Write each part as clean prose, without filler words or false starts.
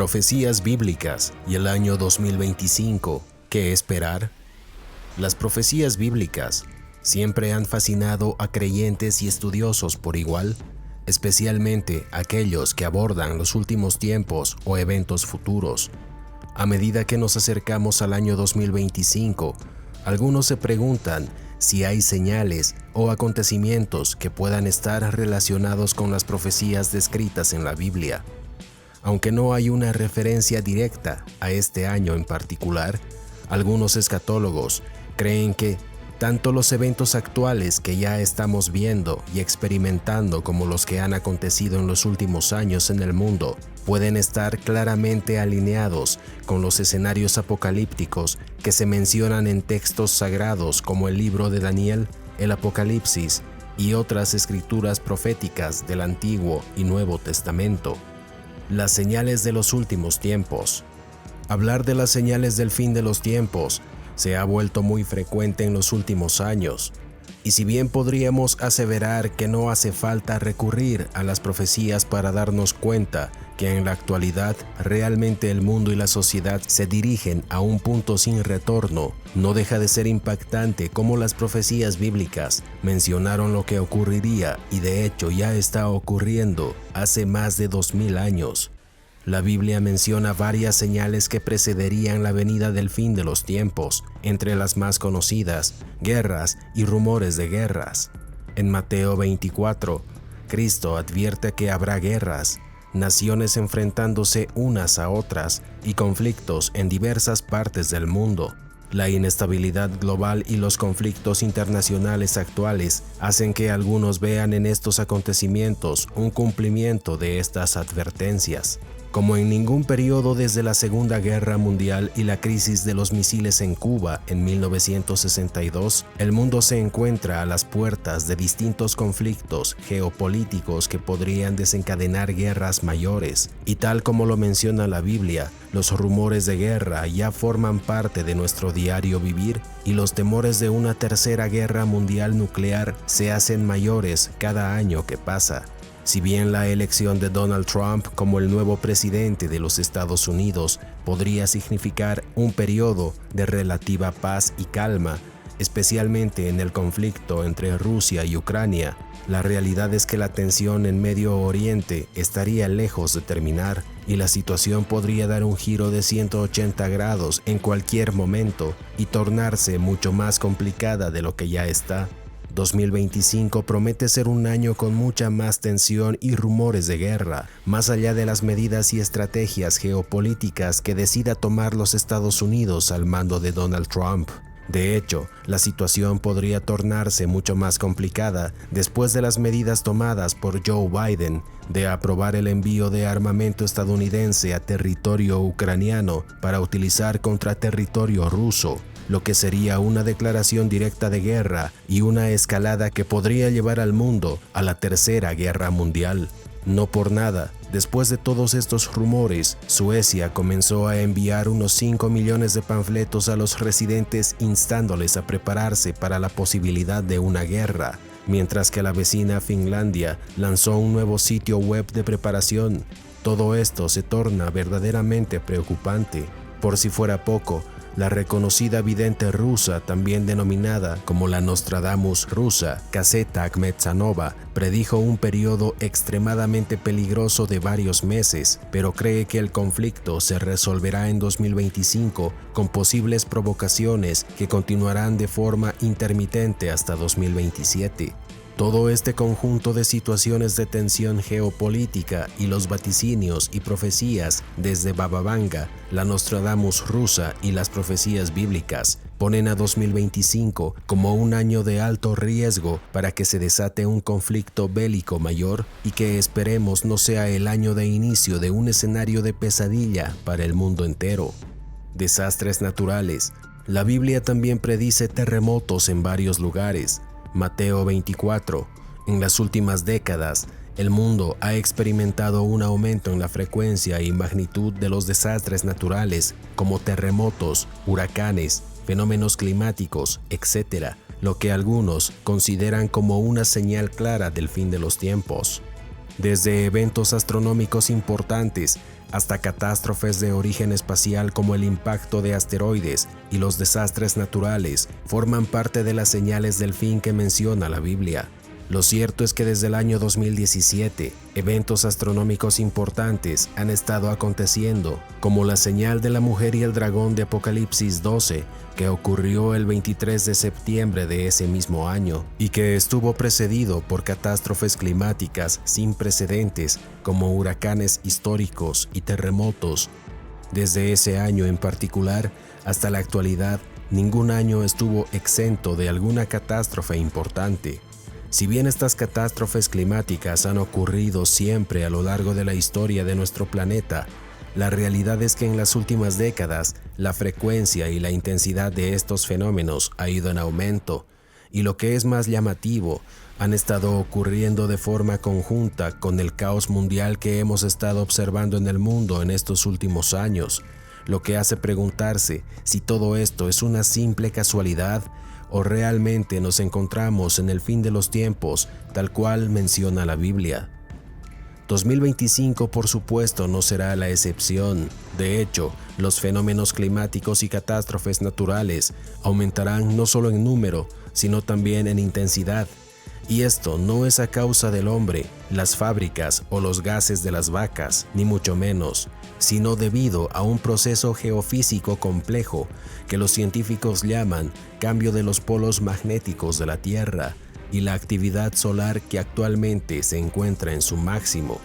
Profecías bíblicas y el año 2025. ¿Qué esperar? Las profecías bíblicas siempre han fascinado a creyentes y estudiosos por igual, especialmente aquellos que abordan los últimos tiempos o eventos futuros. A medida que nos acercamos al año 2025, algunos se preguntan si hay señales o acontecimientos que puedan estar relacionados con las profecías descritas en la Biblia. Aunque no hay una referencia directa a este año en particular, algunos escatólogos creen que tanto los eventos actuales que ya estamos viendo y experimentando como los que han acontecido en los últimos años en el mundo pueden estar claramente alineados con los escenarios apocalípticos que se mencionan en textos sagrados como el libro de Daniel, el Apocalipsis y otras escrituras proféticas del Antiguo y Nuevo Testamento. Las señales de los últimos tiempos. Hablar de las señales del fin de los tiempos se ha vuelto muy frecuente en los últimos años, y si bien podríamos aseverar que no hace falta recurrir a las profecías para darnos cuenta que en la actualidad realmente el mundo y la sociedad se dirigen a un punto sin retorno, no deja de ser impactante cómo las profecías bíblicas mencionaron lo que ocurriría y de hecho ya está ocurriendo hace más de 2000 años. La Biblia menciona varias señales que precederían la venida del fin de los tiempos, entre las más conocidas, guerras y rumores de guerras. En Mateo 24, Cristo advierte que habrá guerras, naciones enfrentándose unas a otras y conflictos en diversas partes del mundo. La inestabilidad global y los conflictos internacionales actuales hacen que algunos vean en estos acontecimientos un cumplimiento de estas advertencias. Como en ningún periodo desde la Segunda Guerra Mundial y la crisis de los misiles en Cuba en 1962, el mundo se encuentra a las puertas de distintos conflictos geopolíticos que podrían desencadenar guerras mayores. Y tal como lo menciona la Biblia, los rumores de guerra ya forman parte de nuestro diario vivir y los temores de una tercera guerra mundial nuclear se hacen mayores cada año que pasa. Si bien la elección de Donald Trump como el nuevo presidente de los Estados Unidos podría significar un periodo de relativa paz y calma, especialmente en el conflicto entre Rusia y Ucrania, la realidad es que la tensión en Medio Oriente estaría lejos de terminar y la situación podría dar un giro de 180 grados en cualquier momento y tornarse mucho más complicada de lo que ya está. 2025 promete ser un año con mucha más tensión y rumores de guerra, más allá de las medidas y estrategias geopolíticas que decida tomar los Estados Unidos al mando de Donald Trump. De hecho, la situación podría tornarse mucho más complicada después de las medidas tomadas por Joe Biden de aprobar el envío de armamento estadounidense a territorio ucraniano para utilizar contra territorio ruso, lo que sería una declaración directa de guerra y una escalada que podría llevar al mundo a la Tercera Guerra Mundial. No por nada, después de todos estos rumores, Suecia comenzó a enviar unos 5 millones de panfletos a los residentes instándoles a prepararse para la posibilidad de una guerra, mientras que la vecina Finlandia lanzó un nuevo sitio web de preparación. Todo esto se torna verdaderamente preocupante. Por si fuera poco, la reconocida vidente rusa, también denominada como la Nostradamus rusa, Gazeta Akhmetsanova, predijo un periodo extremadamente peligroso de varios meses, pero cree que el conflicto se resolverá en 2025 con posibles provocaciones que continuarán de forma intermitente hasta 2027. Todo este conjunto de situaciones de tensión geopolítica y los vaticinios y profecías desde Baba Vanga, la Nostradamus rusa y las profecías bíblicas ponen a 2025 como un año de alto riesgo para que se desate un conflicto bélico mayor y que esperemos no sea el año de inicio de un escenario de pesadilla para el mundo entero. Desastres naturales. La Biblia también predice terremotos en varios lugares. Mateo 24. En las últimas décadas, el mundo ha experimentado un aumento en la frecuencia y magnitud de los desastres naturales como terremotos, huracanes, fenómenos climáticos, etc., lo que algunos consideran como una señal clara del fin de los tiempos. Desde eventos astronómicos importantes hasta catástrofes de origen espacial como el impacto de asteroides y los desastres naturales, forman parte de las señales del fin que menciona la Biblia. Lo cierto es que desde el año 2017, eventos astronómicos importantes han estado aconteciendo, como la señal de la mujer y el dragón de Apocalipsis 12, que ocurrió el 23 de septiembre de ese mismo año, y que estuvo precedido por catástrofes climáticas sin precedentes, como huracanes históricos y terremotos. Desde ese año en particular hasta la actualidad, ningún año estuvo exento de alguna catástrofe importante. Si bien estas catástrofes climáticas han ocurrido siempre a lo largo de la historia de nuestro planeta, la realidad es que en las últimas décadas la frecuencia y la intensidad de estos fenómenos ha ido en aumento, y lo que es más llamativo, han estado ocurriendo de forma conjunta con el caos mundial que hemos estado observando en el mundo en estos últimos años, lo que hace preguntarse si todo esto es una simple casualidad o realmente nos encontramos en el fin de los tiempos, tal cual menciona la Biblia. 2025, por supuesto, no será la excepción. De hecho, los fenómenos climáticos y catástrofes naturales aumentarán no solo en número, sino también en intensidad. Y esto no es a causa del hombre, las fábricas o los gases de las vacas, ni mucho menos, sino debido a un proceso geofísico complejo que los científicos llaman cambio de los polos magnéticos de la Tierra y la actividad solar que actualmente se encuentra en su máximo.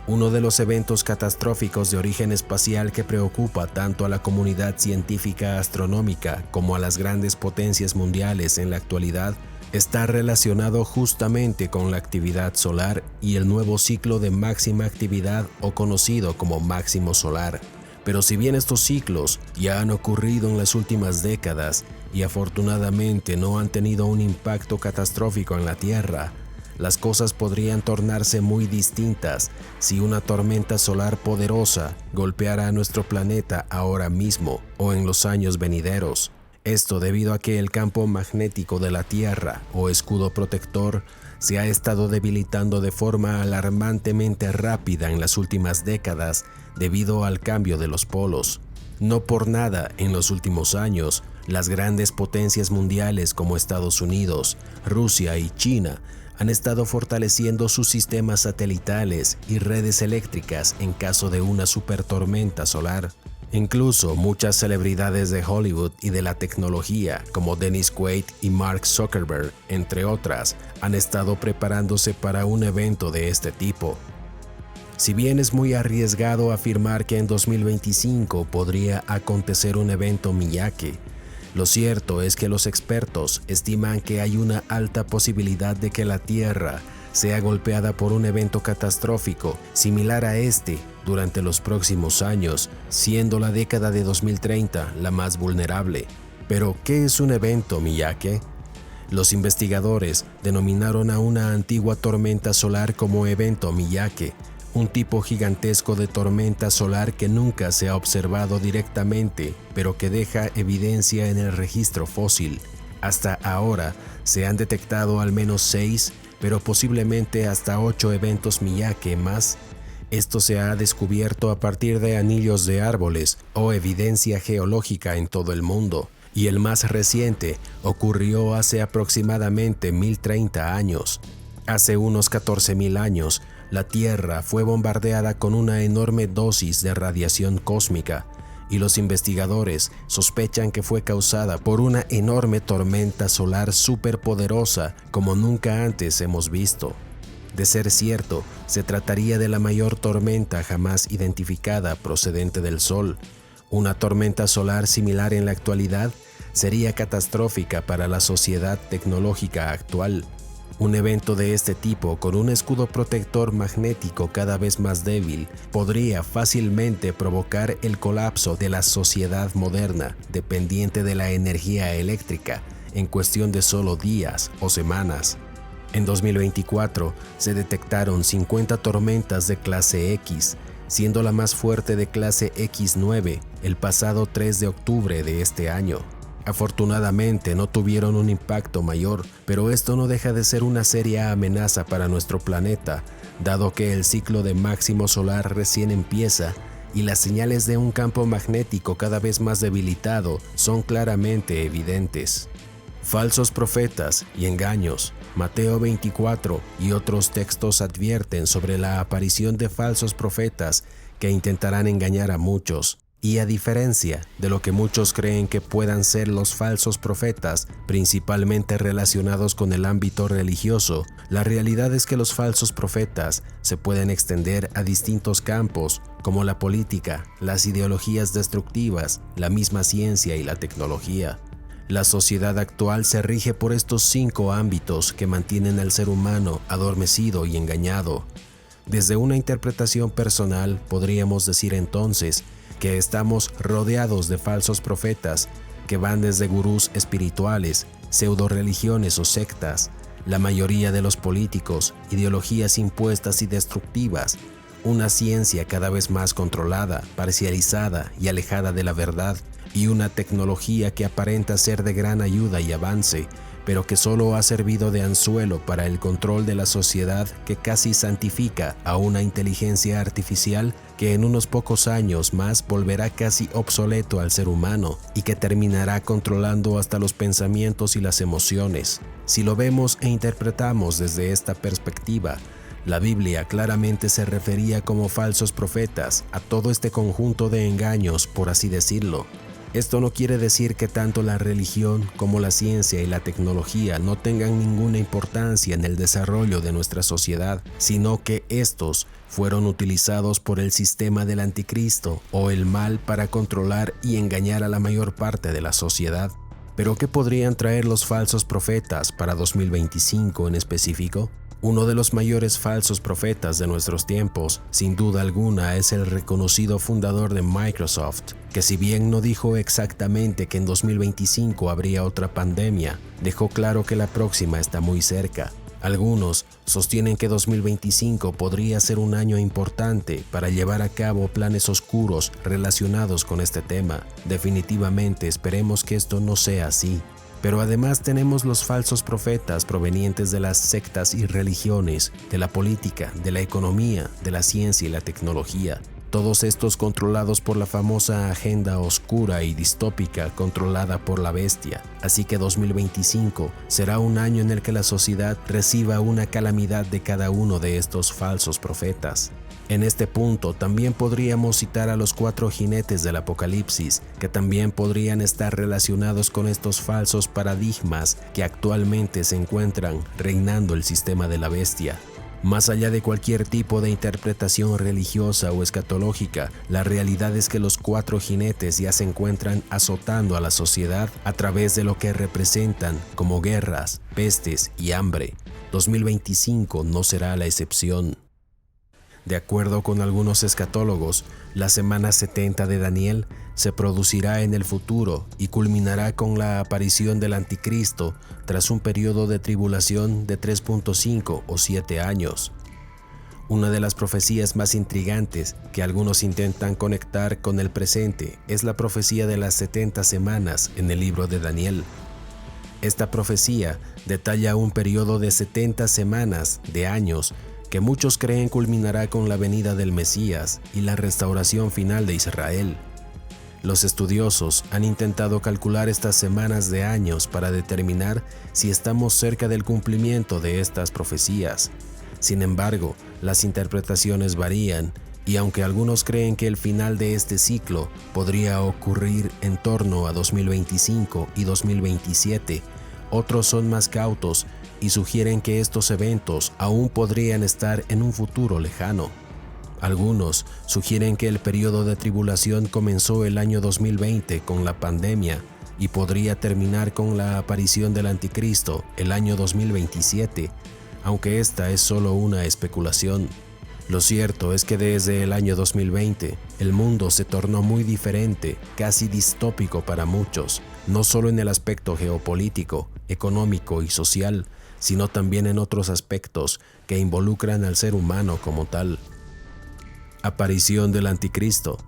Uno de los eventos catastróficos de origen espacial que preocupa tanto a la comunidad científica astronómica como a las grandes potencias mundiales en la actualidad está relacionado justamente con la actividad solar y el nuevo ciclo de máxima actividad o conocido como máximo solar. Pero si bien estos ciclos ya han ocurrido en las últimas décadas y afortunadamente no han tenido un impacto catastrófico en la Tierra, las cosas podrían tornarse muy distintas si una tormenta solar poderosa golpeara a nuestro planeta ahora mismo o en los años venideros. Esto debido a que el campo magnético de la Tierra o escudo protector se ha estado debilitando de forma alarmantemente rápida en las últimas décadas debido al cambio de los polos. No por nada, en los últimos años, las grandes potencias mundiales como Estados Unidos, Rusia y China han estado fortaleciendo sus sistemas satelitales y redes eléctricas en caso de una supertormenta solar. Incluso muchas celebridades de Hollywood y de la tecnología, como Dennis Quaid y Mark Zuckerberg, entre otras, han estado preparándose para un evento de este tipo. Si bien es muy arriesgado afirmar que en 2025 podría acontecer un evento Miyake, lo cierto es que los expertos estiman que hay una alta posibilidad de que la Tierra sea golpeada por un evento catastrófico similar a este durante los próximos años, siendo la década de 2030 la más vulnerable. Pero, ¿qué es un evento Miyake? Los investigadores denominaron a una antigua tormenta solar como evento Miyake, un tipo gigantesco de tormenta solar que nunca se ha observado directamente, pero que deja evidencia en el registro fósil. Hasta ahora se han detectado al menos 6, pero posiblemente hasta 8 eventos Miyake más. Esto se ha descubierto a partir de anillos de árboles o evidencia geológica en todo el mundo, y el más reciente ocurrió hace aproximadamente 1030 años. Hace unos 14.000 años, la Tierra fue bombardeada con una enorme dosis de radiación cósmica, y los investigadores sospechan que fue causada por una enorme tormenta solar superpoderosa como nunca antes hemos visto. De ser cierto, se trataría de la mayor tormenta jamás identificada procedente del Sol. Una tormenta solar similar en la actualidad sería catastrófica para la sociedad tecnológica actual. Un evento de este tipo con un escudo protector magnético cada vez más débil podría fácilmente provocar el colapso de la sociedad moderna dependiente de la energía eléctrica en cuestión de solo días o semanas. En 2024 se detectaron 50 tormentas de clase X, siendo la más fuerte de clase X9 el pasado 3 de octubre de este año. Afortunadamente no tuvieron un impacto mayor, pero esto no deja de ser una seria amenaza para nuestro planeta, dado que el ciclo de máximo solar recién empieza y las señales de un campo magnético cada vez más debilitado son claramente evidentes. Falsos profetas y engaños. Mateo 24 y otros textos advierten sobre la aparición de falsos profetas que intentarán engañar a muchos. Y a diferencia de lo que muchos creen que puedan ser los falsos profetas, principalmente relacionados con el ámbito religioso, la realidad es que los falsos profetas se pueden extender a distintos campos, como la política, las ideologías destructivas, la misma ciencia y la tecnología. La sociedad actual se rige por estos 5 ámbitos que mantienen al ser humano adormecido y engañado. Desde una interpretación personal, podríamos decir entonces que estamos rodeados de falsos profetas que van desde gurús espirituales, pseudo-religiones o sectas, la mayoría de los políticos, ideologías impuestas y destructivas, una ciencia cada vez más controlada, parcializada y alejada de la verdad, y una tecnología que aparenta ser de gran ayuda y avance, pero que solo ha servido de anzuelo para el control de la sociedad, que casi santifica a una inteligencia artificial que en unos pocos años más volverá casi obsoleto al ser humano y que terminará controlando hasta los pensamientos y las emociones. Si lo vemos e interpretamos desde esta perspectiva, la Biblia claramente se refería como falsos profetas a todo este conjunto de engaños, por así decirlo. Esto no quiere decir que tanto la religión como la ciencia y la tecnología no tengan ninguna importancia en el desarrollo de nuestra sociedad, sino que estos fueron utilizados por el sistema del anticristo o el mal para controlar y engañar a la mayor parte de la sociedad. ¿Pero qué podrían traer los falsos profetas para 2025 en específico? Uno de los mayores falsos profetas de nuestros tiempos, sin duda alguna, es el reconocido fundador de Microsoft, que si bien no dijo exactamente que en 2025 habría otra pandemia, dejó claro que la próxima está muy cerca. Algunos sostienen que 2025 podría ser un año importante para llevar a cabo planes oscuros relacionados con este tema. Definitivamente esperemos que esto no sea así. Pero además tenemos los falsos profetas provenientes de las sectas y religiones, de la política, de la economía, de la ciencia y la tecnología. Todos estos controlados por la famosa agenda oscura y distópica controlada por la bestia. Así que 2025 será un año en el que la sociedad reciba una calamidad de cada uno de estos falsos profetas. En este punto también podríamos citar a los 4 jinetes del Apocalipsis, que también podrían estar relacionados con estos falsos paradigmas que actualmente se encuentran reinando el sistema de la bestia. Más allá de cualquier tipo de interpretación religiosa o escatológica, la realidad es que los 4 jinetes ya se encuentran azotando a la sociedad a través de lo que representan como guerras, pestes y hambre. 2025 no será la excepción. De acuerdo con algunos escatólogos, la semana 70 de Daniel se producirá en el futuro y culminará con la aparición del anticristo tras un periodo de tribulación de 3.5 o 7 años. Una de las profecías más intrigantes que algunos intentan conectar con el presente es la profecía de las 70 semanas en el libro de Daniel. Esta profecía detalla un periodo de 70 semanas de años que muchos creen culminará con la venida del Mesías y la restauración final de Israel. Los estudiosos han intentado calcular estas semanas de años para determinar si estamos cerca del cumplimiento de estas profecías. Sin embargo, las interpretaciones varían, y aunque algunos creen que el final de este ciclo podría ocurrir en torno a 2025 y 2027, otros son más cautos y sugieren que estos eventos aún podrían estar en un futuro lejano. Algunos sugieren que el periodo de tribulación comenzó el año 2020 con la pandemia y podría terminar con la aparición del anticristo el año 2027, aunque esta es solo una especulación. Lo cierto es que desde el año 2020, el mundo se tornó muy diferente, casi distópico para muchos, no solo en el aspecto geopolítico, económico y social, sino también en otros aspectos que involucran al ser humano como tal. Aparición del anticristo.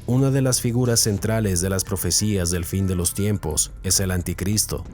Una de las figuras centrales de las profecías del fin de los tiempos es el anticristo,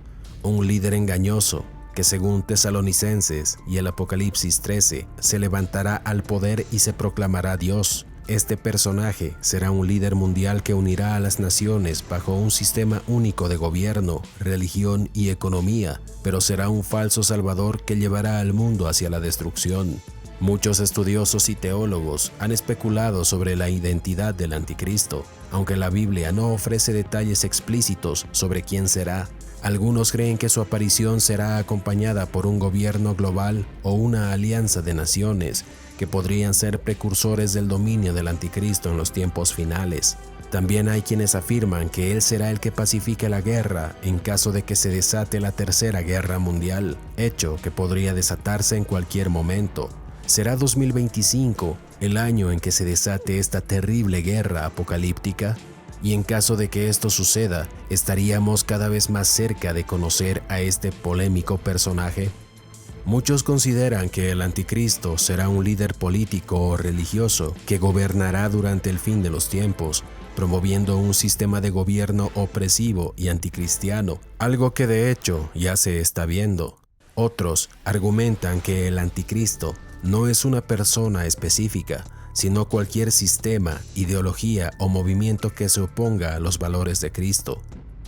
un líder engañoso que según Tesalonicenses y el Apocalipsis 13, se levantará al poder y se proclamará Dios. Este personaje será un líder mundial que unirá a las naciones bajo un sistema único de gobierno, religión y economía, pero será un falso salvador que llevará al mundo hacia la destrucción. Muchos estudiosos y teólogos han especulado sobre la identidad del anticristo, aunque la Biblia no ofrece detalles explícitos sobre quién será. Algunos creen que su aparición será acompañada por un gobierno global o una alianza de naciones que podrían ser precursores del dominio del anticristo en los tiempos finales. También hay quienes afirman que él será el que pacifique la guerra en caso de que se desate la Tercera Guerra Mundial, hecho que podría desatarse en cualquier momento. ¿Será 2025 el año en que se desate esta terrible guerra apocalíptica? Y en caso de que esto suceda, ¿estaríamos cada vez más cerca de conocer a este polémico personaje? Muchos consideran que el anticristo será un líder político o religioso que gobernará durante el fin de los tiempos, promoviendo un sistema de gobierno opresivo y anticristiano, algo que de hecho ya se está viendo. Otros argumentan que el anticristo no es una persona específica, sino cualquier sistema, ideología o movimiento que se oponga a los valores de Cristo.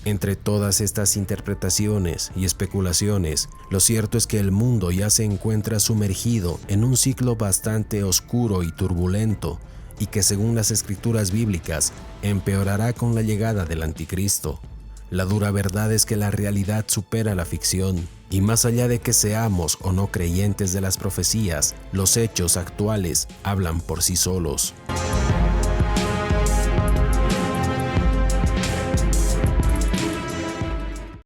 Entre todas estas interpretaciones y especulaciones, lo cierto es que el mundo ya se encuentra sumergido en un ciclo bastante oscuro y turbulento, y que según las escrituras bíblicas, empeorará con la llegada del anticristo. La dura verdad es que la realidad supera la ficción, y más allá de que seamos o no creyentes de las profecías, los hechos actuales hablan por sí solos.